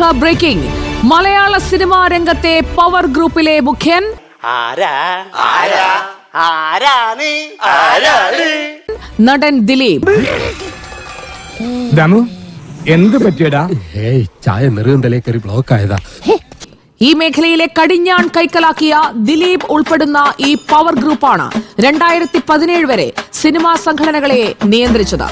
Mega breaking. മലയാള സിനിമാ രംഗത്തെ പവർ ഗ്രൂപ്പിലെ മുഖ്യൻ നടൻ ദിലീപ്. എന്ത് പറ്റിയടാ? ചായ നെറുകന്തലേ കയറി ബ്ലോക്ക് ആയതാ. ഈ മേഖലയിലെ കടിഞ്ഞാൺ കൈക്കലാക്കിയ ദിലീപ് ഉൾപ്പെടുന്ന ഈ പവർ ഗ്രൂപ്പാണ് 2017 വരെ സിനിമാ സംഘടനകളെ നിയന്ത്രിച്ചത്.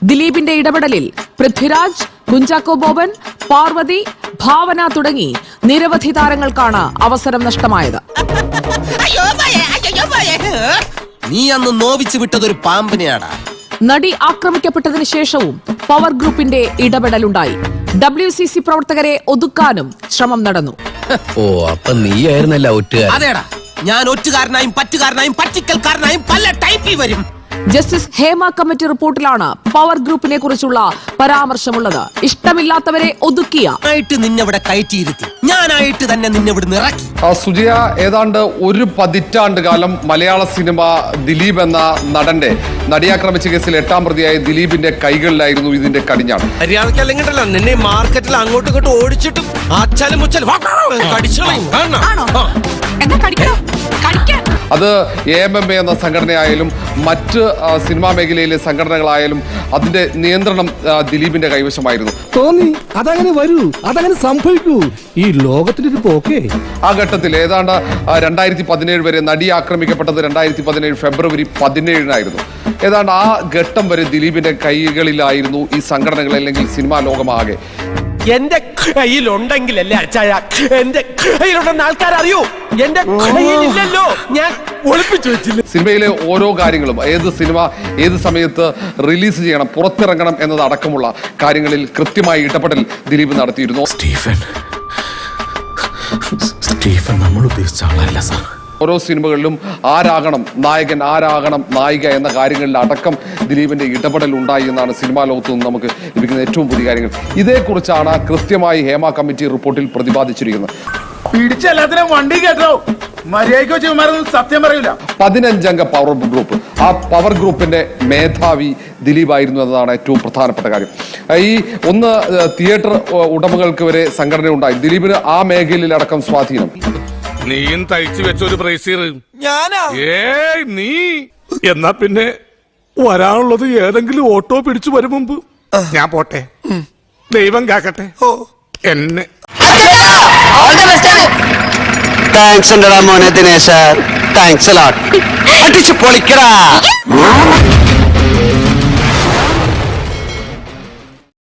ദിലീപിന്റെ ഇടപെടലിൽ പൃഥ്വിരാജ്, കുഞ്ചാക്കോ ബോബൻ, പാർവതി, ഭാവന തുടങ്ങി നിരവധി താരങ്ങൾക്കാണ് അവസരം നഷ്ടമായത്. നീ അന്ന് നോവിച്ചു വിട്ടതൊരു പാമ്പിനെയാടാ. നടി ആക്രമിക്കപ്പെട്ടതിന് ശേഷവും പവർ ഗ്രൂപ്പിന്റെ ഇടപെടലുണ്ടായി. WCC പ്രവർത്തകരെ ഒതുക്കാനും ശ്രമം നടന്നു. ഓ, അപ്പൊ നീയായിരുന്നല്ല ഒറ്റുകാരൻ. അതേടാ, ഞാൻ ഒറ്റുകാരനായും പറ്റുകാരനായും പറ്റിക്കൽക്കാരനായും പല ടൈപ്പിൽ വരും. ജസ്റ്റിസ് ഹേമ കമ്മിറ്റി റിപ്പോർട്ടിലാണ് പവർ ഗ്രൂപ്പിനെ കുറിച്ചുള്ള പരാമർശമുള്ളത്. ഇഷ്ടമില്ലാത്തവരെ ഒതുക്കിയ നിന്നവിടെ കയറ്റിയിരുത്തി, ഞാനായിട്ട് തന്നെ നിന്നെവിടെ നിറക്കി. സുജയ, ഏതാണ്ട് ഒരു പതിറ്റാണ്ട് കാലം മലയാള സിനിമ ദിലീപ് എന്ന നടന്റെ നടിയാക്രമിച്ച കേസിൽ 8ാം പ്രതിയായ ദിലീപിന്റെ കൈകളിലായിരുന്നു ഇതിന്റെ കടിഞ്ഞാണ്. മര്യാദക്കല്ലെങ്കിട്ടല്ലോ നിന്നെ മാർക്കറ്റിൽ അങ്ങോട്ടും ഇങ്ങോട്ടും ഓടിച്ചിട്ടും അത് AMMA എന്ന സംഘടനയായാലും മറ്റ് സിനിമാ മേഖലയിലെ സംഘടനകളായാലും അതിന്റെ നിയന്ത്രണം ദിലീപിന്റെ കൈവശമായിരുന്നു. തോന്നി അതങ്ങനെ വരൂ, അതങ്ങനെ സംഭവിക്കൂ. ഈ ലോകത്തിന്റെ ഒരു പോക്കേ. ആ ഘട്ടത്തിൽ ഏതാണ്ട് 2017 വരെ നടി ആക്രമിക്കപ്പെട്ടത് 2017 ഫെബ്രുവരി 17-നായിരുന്നു. ഏതാണ്ട് ആ ഘട്ടം വരെ ദിലീപിന്റെ കൈകളിലായിരുന്നു ഈ സംഘടനകൾ അല്ലെങ്കിൽ സിനിമാ ലോകമാകെ. എന്റെ കയ്യിലുണ്ടെങ്കിലല്ലേ അച്ചായ എന്റെ കയ്യിലുണ്ടെന്ന് ആൾക്കാരറിയൂ. എന്റെ കയ്യിലില്ലല്ലോ, ഞാൻ ഒളിപ്പിച്ചു വെച്ചില്ല. സിനിമയിലെ ഓരോ കാര്യങ്ങളും ഏത് സിനിമ ഏത് സമയത്ത് റിലീസ് ചെയ്യണം, പുറത്തിറങ്ങണം എന്നതടക്കമുള്ള കാര്യങ്ങളിൽ കൃത്യമായി ഇടപെടൽ ദിലീപ് നടത്തിയിരുന്നു. സ്റ്റീഫൻ നമ്മൾ ഉദ്ദേശിച്ച ആളല്ല സാർ. ഓരോ സിനിമകളിലും ആരാകണം നായകൻ, ആരാകണം നായിക എന്ന കാര്യങ്ങളിൽ അടക്കം ദിലീപിന്റെ ഇടപെടൽ ഉണ്ടായി എന്നാണ് സിനിമാ ലോകത്ത് നിന്ന് നമുക്ക് ലഭിക്കുന്ന ഏറ്റവും പുതിയ കാര്യങ്ങൾ. ഇതേക്കുറിച്ചാണ് കൃത്യമായി ഹേമ കമ്മിറ്റി റിപ്പോർട്ടിൽ പ്രതിപാദിച്ചിരിക്കുന്നത്. പിടിച്ചെല്ലാത്തിനും വണ്ടി കേട്ടോ, മര്യാദയ്ക്ക് വെച്ച് സത്യം പറയൂല. 15 അംഗ പവർ ഗ്രൂപ്പ്, ആ പവർ ഗ്രൂപ്പിന്റെ മേധാവി ദിലീപായിരുന്നു എന്നതാണ് ഏറ്റവും പ്രധാനപ്പെട്ട കാര്യം. ഈ ഒന്ന് തിയേറ്റർ ഉടമകൾക്ക് വരെ സംഘടന ഉണ്ടായി. ദിലീപിന് ആ മേഖലയിലടക്കം സ്വാധീനം. നീയും തയ്ച്ചു വെച്ചൊരു ബ്രേസീർ ഞാനാ? നീ എന്നാ പിന്നെ വരാനുള്ളത് ഏതെങ്കിലും ഓട്ടോ പിടിച്ചു വരും മുമ്പ് ഞാൻ പോട്ടെ. ദൈവം കാക്കട്ടെ എന്നെ. താങ്ക്സ് മോനെ ദിനേശ, താങ്ക്സ് അടിച്ചു പൊളിക്കടാ.